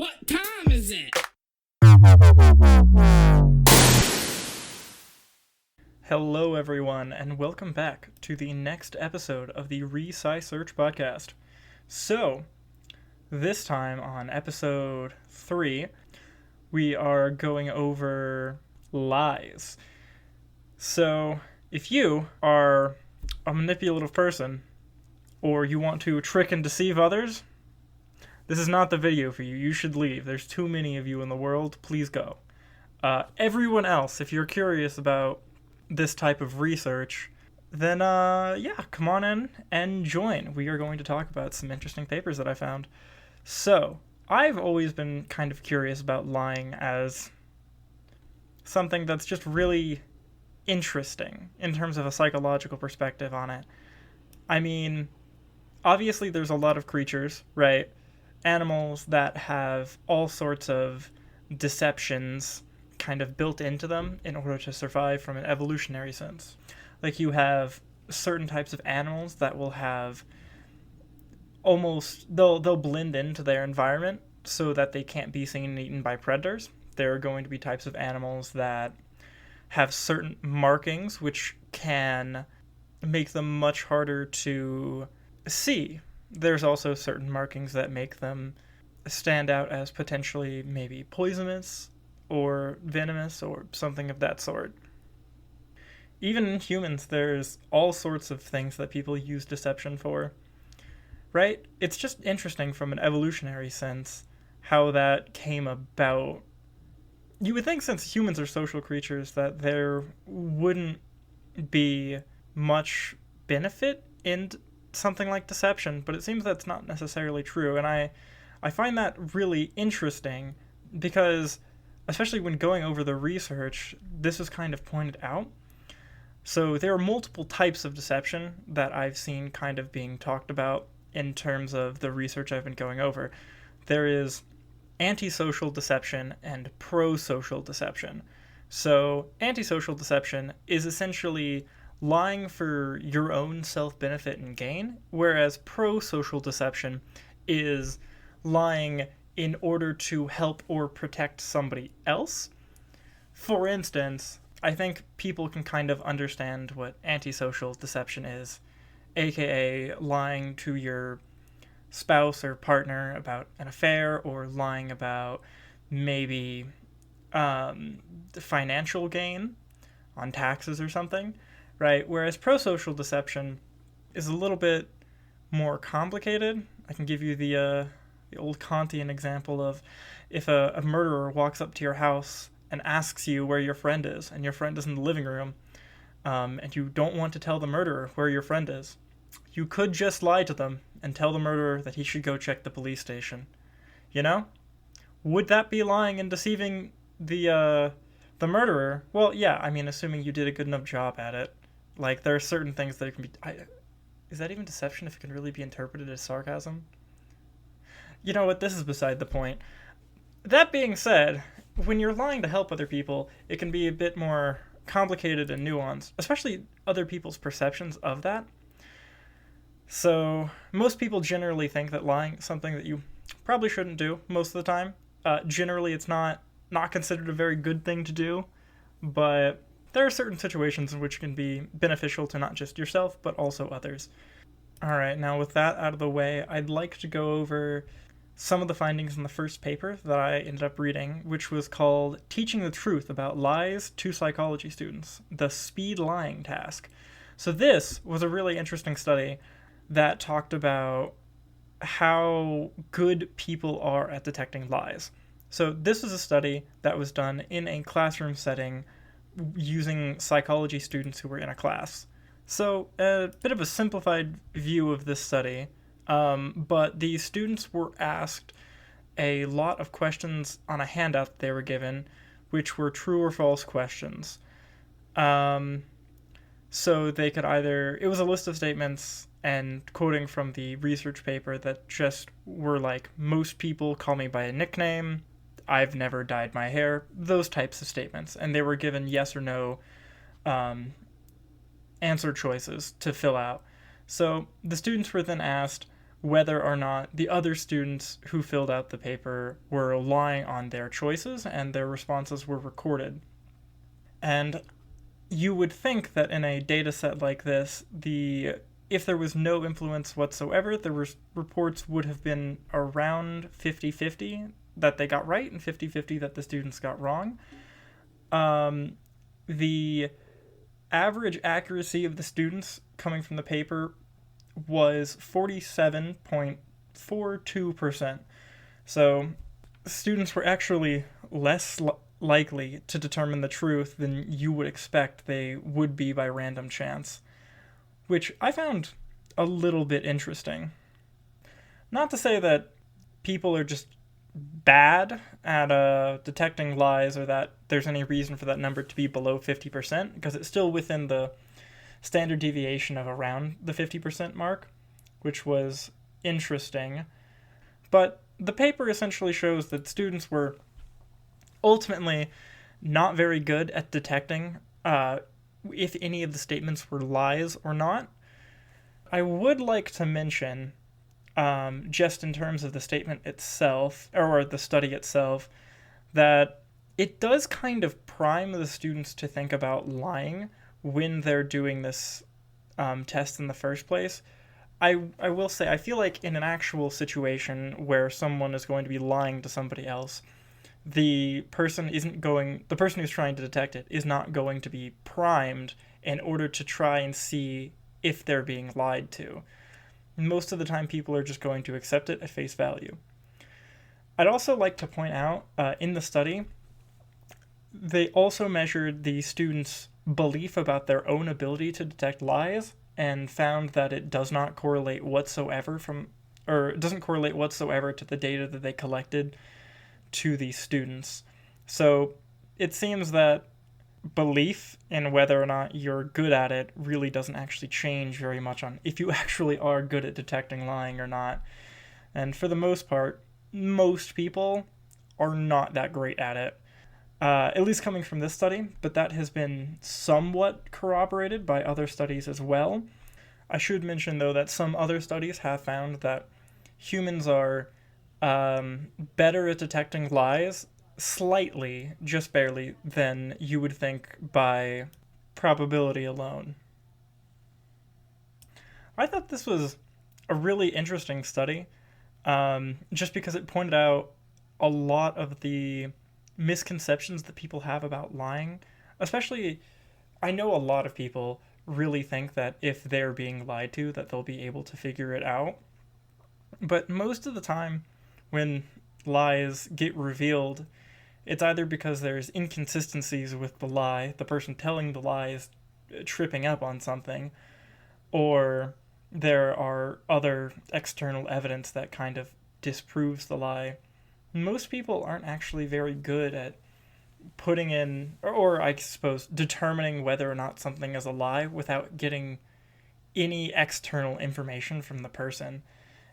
What time is it? Hello, everyone, and welcome back to the next episode of the Resci Search podcast. So, this time on episode 3, we are going over lies. So, if you are a manipulative person, or you want to trick and deceive others, this is not the video for you. You should leave. There's too many of you in the world. Please go. Everyone else, if you're curious about this type of research, then come on in and join. We are going to talk about some interesting papers that I found. So, I've always been kind of curious about lying as something that's just really interesting in terms of a psychological perspective on it. I mean, obviously there's a lot of creatures, right? Animals that have all sorts of deceptions kind of built into them in order to survive from an evolutionary sense. Like, you have certain types of animals that will have they'll blend into their environment so that they can't be seen and eaten by predators. There are going to be types of animals that have certain markings which can make them much harder to see. There's also certain markings that make them stand out as potentially maybe poisonous or venomous or something of that sort. Even in humans, there's all sorts of things that people use deception for, right? It's just interesting from an evolutionary sense how that came about. You would think, since humans are social creatures, that there wouldn't be much benefit in something like deception, but it seems that's not necessarily true, and I find that really interesting because, especially when going over the research, this is kind of pointed out. So there are multiple types of deception that I've seen kind of being talked about in terms of the research I've been going over. There is antisocial deception and pro-social deception. So antisocial deception is essentially lying for your own self-benefit and gain, whereas pro-social deception is lying in order to help or protect somebody else. For instance, I think people can kind of understand what antisocial deception is, aka lying to your spouse or partner about an affair, or lying about maybe financial gain on taxes or something, right? Whereas pro-social deception is a little bit more complicated. I can give you the old Kantian example of if a murderer walks up to your house and asks you where your friend is, and your friend is in the living room, and you don't want to tell the murderer where your friend is, you could just lie to them and tell the murderer that he should go check the police station. You know? Would that be lying and deceiving the murderer? Well, yeah, I mean, assuming you did a good enough job at it. Like, there are certain things that can be... is that even deception if it can really be interpreted as sarcasm? You know what, this is beside the point. That being said, when you're lying to help other people, it can be a bit more complicated and nuanced, especially other people's perceptions of that. So, most people generally think that lying is something that you probably shouldn't do most of the time. Generally, it's not considered a very good thing to do, but there are certain situations in which it can be beneficial to not just yourself, but also others. Alright, now with that out of the way, I'd like to go over some of the findings in the first paper that I ended up reading, which was called Teaching the Truth About Lies to Psychology Students, the Speed Lying Task. So this was a really interesting study that talked about how good people are at detecting lies. So this was a study that was done in a classroom setting using psychology students who were in a class. So a bit of a simplified view of this study, but the students were asked a lot of questions on a handout that they were given, which were true or false questions. So they could either... It was a list of statements and quoting from the research paper that just were like, most people call me by a nickname, I've never dyed my hair, those types of statements. And they were given yes or no answer choices to fill out. So the students were then asked, whether or not the other students who filled out the paper were relying on their choices and their responses were recorded. And you would think that in a data set like this, if there was no influence whatsoever, the reports would have been around 50-50 that they got right and 50-50 that the students got wrong. The average accuracy of the students coming from the paper was 47.42%. So students were actually less likely to determine the truth than you would expect they would be by random chance, which I found a little bit interesting. Not to say that people are just bad at detecting lies or that there's any reason for that number to be below 50%, because it's still within the standard deviation of around the 50% mark, which was interesting. But the paper essentially shows that students were ultimately not very good at detecting if any of the statements were lies or not. I would like to mention, just in terms of the statement itself, or the study itself, that it does kind of prime the students to think about lying when they're doing this test in the first place. I will say, I feel like in an actual situation where someone is going to be lying to somebody else, the person who's trying to detect it is not going to be primed in order to try and see if they're being lied to. Most of the time, people are just going to accept it at face value. I'd also like to point out, in the study, they also measured the students' belief about their own ability to detect lies and found that it doesn't correlate whatsoever to the data that they collected to these students. So it seems that belief in whether or not you're good at it really doesn't actually change very much on if you actually are good at detecting lying or not. And for the most part, most people are not that great at it. At least coming from this study, but that has been somewhat corroborated by other studies as well. I should mention, though, that some other studies have found that humans are better at detecting lies, slightly, just barely, than you would think by probability alone. I thought this was a really interesting study, just because it pointed out a lot of the misconceptions that people have about lying. Especially, I know a lot of people really think that if they're being lied to, that they'll be able to figure it out. But most of the time, when lies get revealed, it's either because there's inconsistencies with the lie, the person telling the lie is tripping up on something, or there are other external evidence that kind of disproves the lie. Most people aren't actually very good at putting in, or I suppose, determining whether or not something is a lie without getting any external information from the person.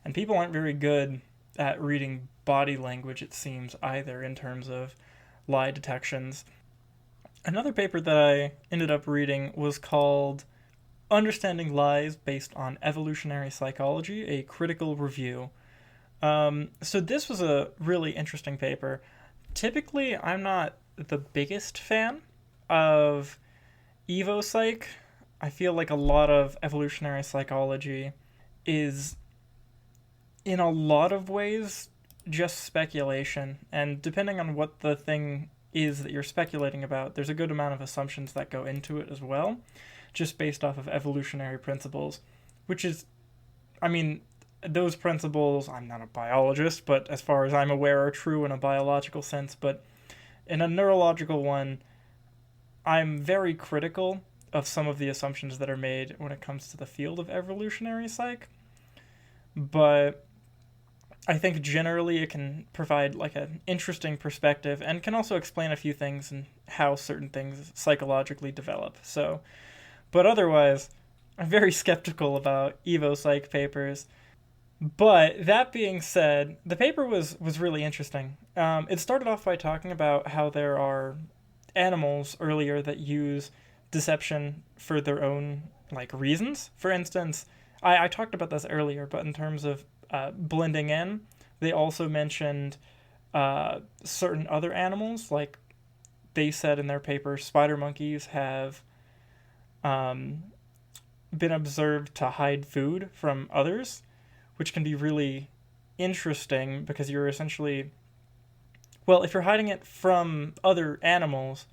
And people aren't very good at reading body language, it seems, either, in terms of lie detections. Another paper that I ended up reading was called Understanding Lies Based on Evolutionary Psychology, a Critical Review. So this was a really interesting paper. Typically, I'm not the biggest fan of EvoPsych. I feel like a lot of evolutionary psychology is, in a lot of ways, just speculation. And depending on what the thing is that you're speculating about, there's a good amount of assumptions that go into it as well, just based off of evolutionary principles, which is, I mean, those principles, I'm not a biologist, but as far as I'm aware, are true in a biological sense. But in a neurological one, I'm very critical of some of the assumptions that are made when it comes to the field of evolutionary psych. But I think generally it can provide like an interesting perspective and can also explain a few things and how certain things psychologically develop. So, but otherwise, I'm very skeptical about EvoPsych papers. But that being said, the paper was really interesting. It started off by talking about how there are animals earlier that use deception for their own like reasons. For instance, I talked about this earlier, but in terms of blending in. They also mentioned certain other animals, like they said in their paper, spider monkeys have um, been observed to hide food from others, which can be really interesting because you're essentially, well, if you're hiding it from other animals,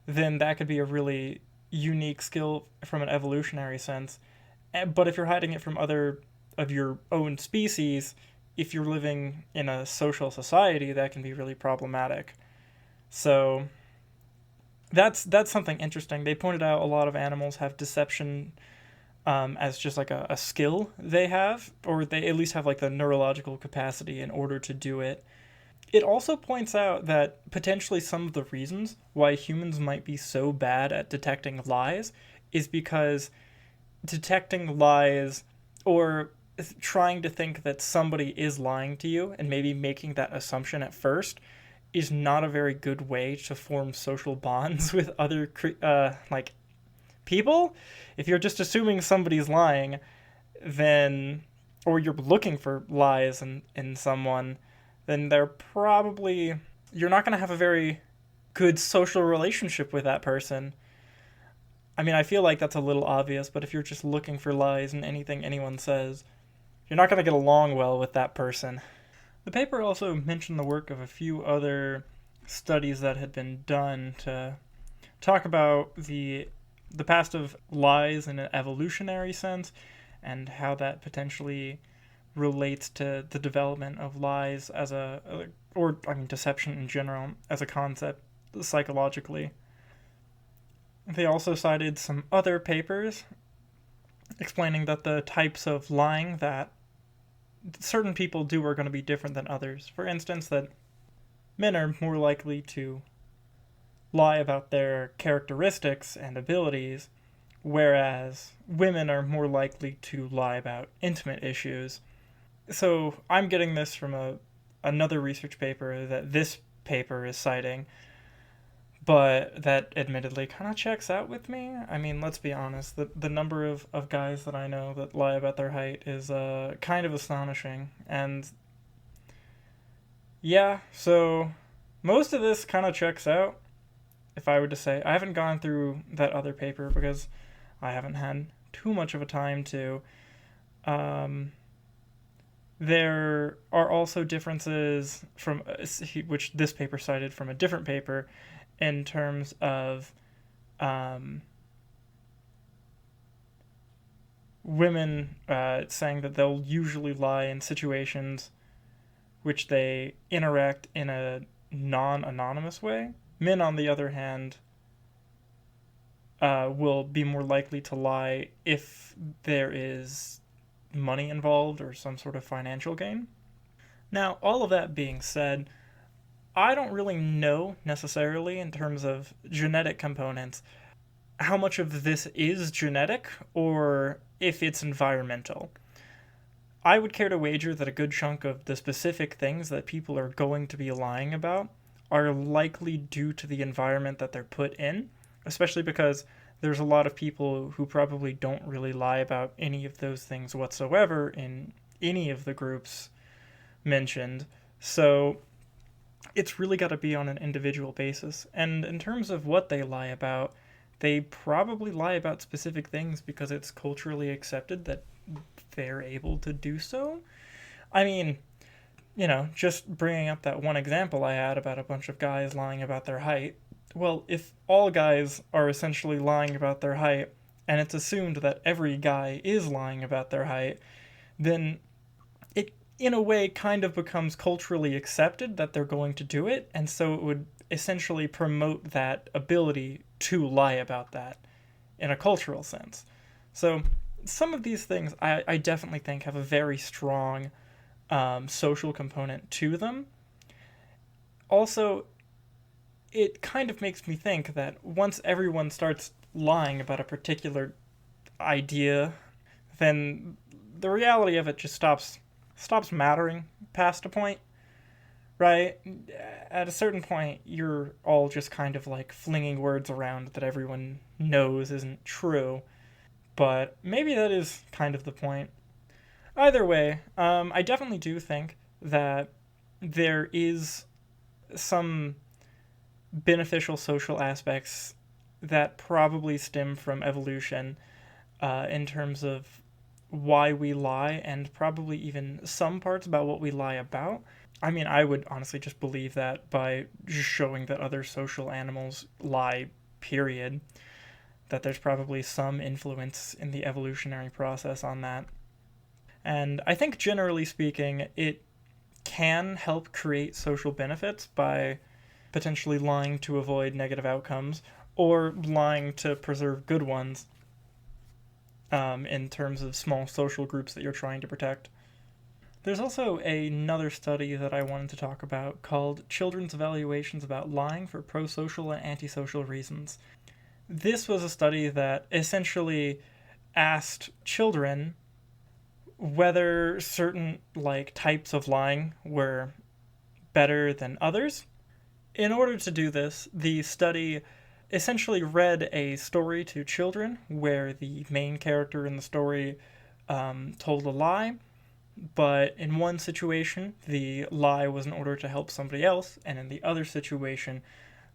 then that could be a really unique skill from an evolutionary sense. But if you're hiding it from other of your own species, if you're living in a social society, that can be really problematic. So that's something interesting. They pointed out a lot of animals have deception as just like a skill they have, or they at least have like the neurological capacity in order to do it. It also points out that potentially some of the reasons why humans might be so bad at detecting lies is because detecting lies or trying to think that somebody is lying to you and maybe making that assumption at first is not a very good way to form social bonds with other like people. If you're just assuming somebody's lying, then or you're looking for lies in someone, then they're probably you're not going to have a very good social relationship with that person. I mean, I feel like that's a little obvious, but if you're just looking for lies in anything anyone says, you're not going to get along well with that person. The paper also mentioned the work of a few other studies that had been done to talk about the past of lies in an evolutionary sense and how that potentially relates to the development of lies as or I mean deception in general as a concept psychologically. They also cited some other papers explaining that the types of lying that certain people do are going to be different than others. For instance, that men are more likely to lie about their characteristics and abilities, whereas women are more likely to lie about intimate issues. So I'm getting this from another research paper that this paper is citing, but that admittedly kind of checks out with me. I mean, let's be honest, the number of guys that I know that lie about their height is kind of astonishing. And yeah, so most of this kind of checks out. If I were to say, I haven't gone through that other paper because I haven't had too much of a time to. There are also differences from which this paper cited from a different paper in terms of women saying that they'll usually lie in situations which they interact in a non-anonymous way. Men, on the other hand, will be more likely to lie if there is money involved or some sort of financial gain. Now, all of that being said, I don't really know necessarily in terms of genetic components how much of this is genetic or if it's environmental. I would care to wager that a good chunk of the specific things that people are going to be lying about are likely due to the environment that they're put in, especially because there's a lot of people who probably don't really lie about any of those things whatsoever in any of the groups mentioned. So it's really got to be on an individual basis. And in terms of what they lie about, they probably lie about specific things because it's culturally accepted that they're able to do so. I mean, just bringing up that one example I had about a bunch of guys lying about their height. Well, if all guys are essentially lying about their height, and it's assumed that every guy is lying about their height, then it, in a way, kind of becomes culturally accepted that they're going to do it, and so it would essentially promote that ability to lie about that in a cultural sense. So some of these things I definitely think have a very strong social component to them. Also, it kind of makes me think that once everyone starts lying about a particular idea, then the reality of it just stops mattering past a point, right? At a certain point, you're all just kind of like flinging words around that everyone knows isn't true, but maybe that is kind of the point. Either way, I definitely do think that there is some beneficial social aspects that probably stem from evolution in terms of why we lie, and probably even some parts about what we lie about. I mean, I would honestly just believe that by just showing that other social animals lie, period, that there's probably some influence in the evolutionary process on that. And I think generally speaking, it can help create social benefits by potentially lying to avoid negative outcomes or lying to preserve good ones in terms of small social groups that you're trying to protect. There's also another study that I wanted to talk about called Children's Evaluations About Lying for Prosocial and Antisocial Reasons. This was a study that essentially asked children whether certain types of lying were better than others. In order to do this, the study essentially read a story to children where the main character in the story told a lie, but in one situation the lie was in order to help somebody else, and in the other situation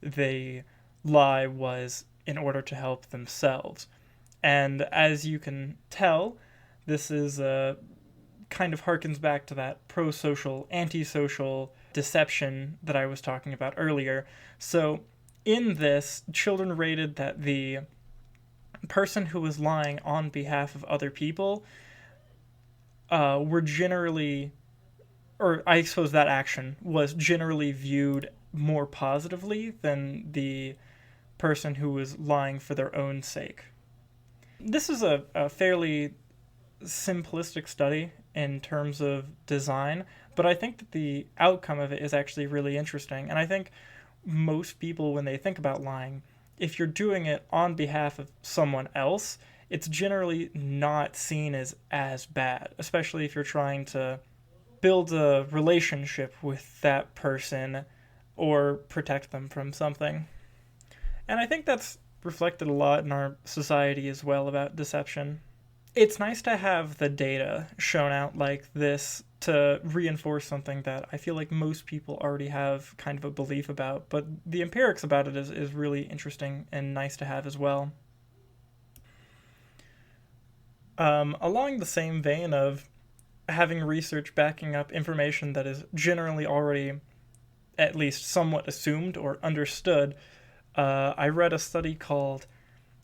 the lie was in order to help themselves. And as you can tell, this is kind of harkens back to that pro-social, antisocial deception that I was talking about earlier. So in this, children rated that the person who was lying on behalf of other people were generally, or I suppose that action was generally viewed more positively than the person who was lying for their own sake. This is a fairly simplistic study in terms of design, but I think that the outcome of it is actually really interesting. And I think most people, when they think about lying, if you're doing it on behalf of someone else, it's generally not seen as bad, especially if you're trying to build a relationship with that person or protect them from something. And I think that's reflected a lot in our society as well about deception. It's nice to have the data shown out like this to reinforce something that I feel like most people already have kind of a belief about, but the empirics about it is really interesting and nice to have as well. Along the same vein of having research backing up information that is generally already at least somewhat assumed or understood, I read a study called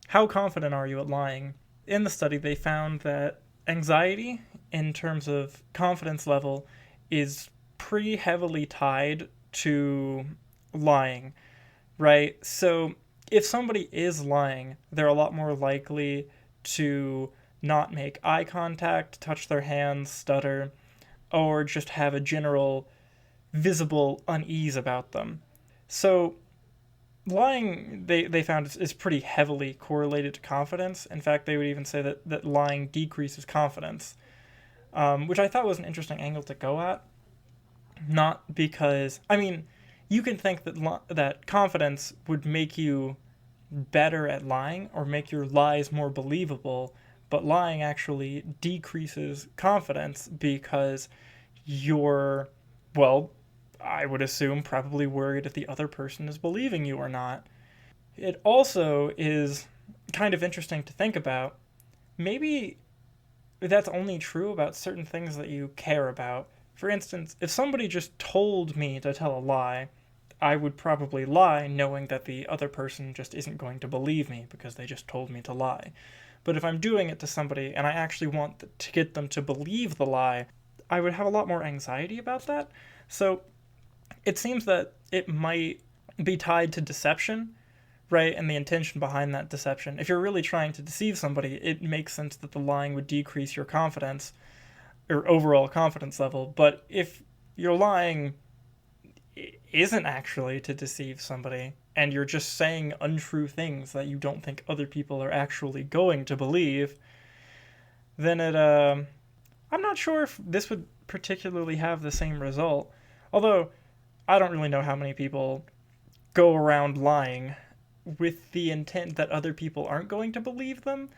How Confident Are You at Lying? In the study, they found that anxiety, in terms of confidence level, is pretty heavily tied to lying, right? So if somebody is lying, they're a lot more likely to not make eye contact, touch their hands, stutter, or just have a general visible unease about them. So lying, they found, is pretty heavily correlated to confidence. In fact, they would even say that lying decreases confidence, which I thought was an interesting angle to go at. Not because, I mean, you can think that confidence would make you better at lying or make your lies more believable, but lying actually decreases confidence because you're, well, I would assume, probably worried if the other person is believing you or not. It also is kind of interesting to think about. Maybe that's only true about certain things that you care about. For instance, if somebody just told me to tell a lie, I would probably lie knowing that the other person just isn't going to believe me because they just told me to lie. But if I'm doing it to somebody and I actually want to get them to believe the lie, I would have a lot more anxiety about that. So it seems that it might be tied to deception, right? And the intention behind that deception. If you're really trying to deceive somebody, it makes sense that the lying would decrease your confidence or overall confidence level. But if your lying isn't actually to deceive somebody and you're just saying untrue things that you don't think other people are actually going to believe, then I'm not sure if this would particularly have the same result. Although I don't really know how many people go around lying with the intent that other people aren't going to believe them.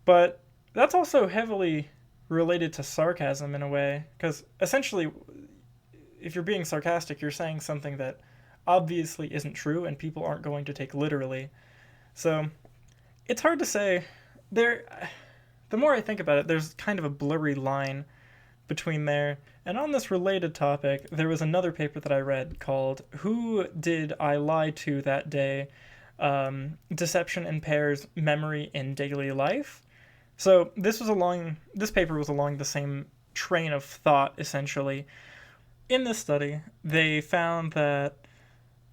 But that's also heavily related to sarcasm in a way, because essentially, if you're being sarcastic, you're saying something that obviously isn't true and people aren't going to take literally. So it's hard to say. The more I think about it, there's kind of a blurry line between there. And on this related topic, there was another paper that I read called "Who Did I Lie to That Day? Deception Impairs Memory in Daily Life." So this paper was along the same train of thought, essentially. In this study, they found that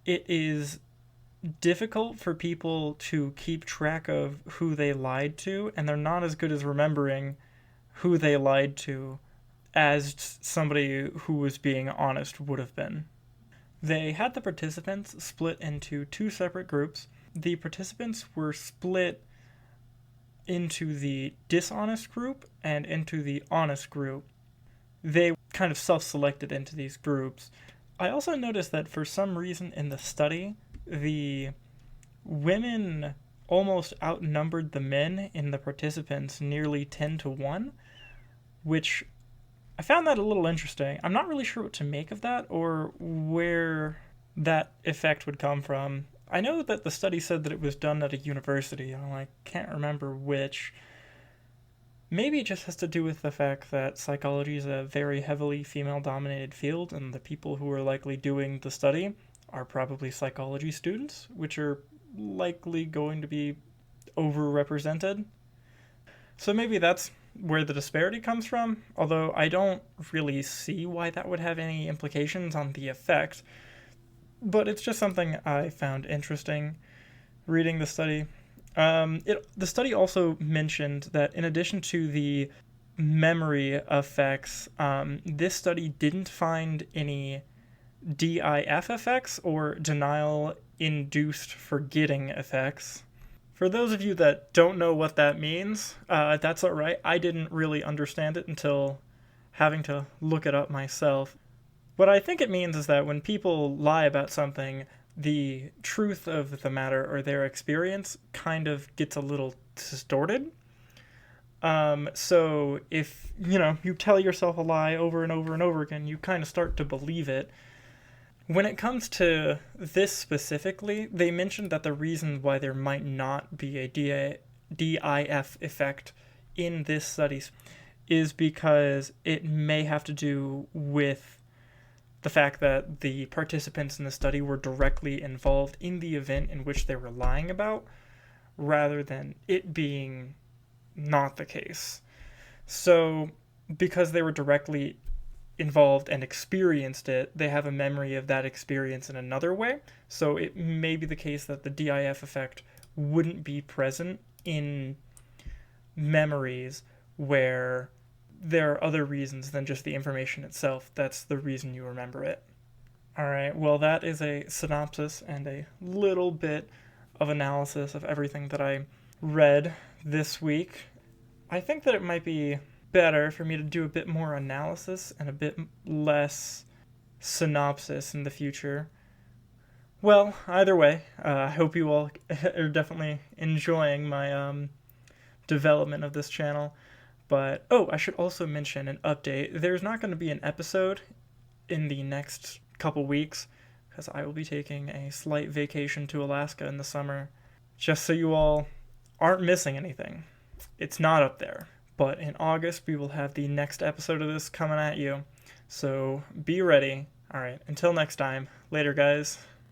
it is difficult for people to keep track of who they lied to, and they're not as good as remembering who they lied to as somebody who was being honest would have been. They had the participants split into two separate groups. The participants were split into the dishonest group and into the honest group. They kind of self-selected into these groups. I also noticed that for some reason in the study, the women almost outnumbered the men in the participants nearly 10-1, which I found that a little interesting. I'm not really sure what to make of that or where that effect would come from. I know that the study said that it was done at a university, and I can't remember which. Maybe it just has to do with the fact that psychology is a very heavily female-dominated field, and the people who are likely doing the study are probably psychology students, which are likely going to be overrepresented. So maybe that's where the disparity comes from, although I don't really see why that would have any implications on the effect. But it's just something I found interesting reading the study. The study also mentioned that in addition to the memory effects, this study didn't find any DIF effects or denial-induced forgetting effects. For those of you that don't know what that means, that's all right. I didn't really understand it until having to look it up myself. What I think it means is that when people lie about something, the truth of the matter or their experience kind of gets a little distorted. So if, you tell yourself a lie over and over and over again, you kind of start to believe it. When it comes to this specifically, they mentioned that the reason why there might not be a DIF effect in this study is because it may have to do with the fact that the participants in the study were directly involved in the event in which they were lying about, rather than it being not the case. So, because they were directly involved and experienced it, they have a memory of that experience in another way. So it may be the case that the DIF effect wouldn't be present in memories where there are other reasons than just the information itself. That's the reason you remember it. Alright, well that is a synopsis and a little bit of analysis of everything that I read this week. I think that it might be better for me to do a bit more analysis and a bit less synopsis in the future. Well, either way, I hope you all are definitely enjoying my development of this channel. But, I should also mention an update. There's not going to be an episode in the next couple weeks, because I will be taking a slight vacation to Alaska in the summer, just so you all aren't missing anything. It's not up there. But in August, we will have the next episode of this coming at you. So be ready. Alright, until next time. Later, guys.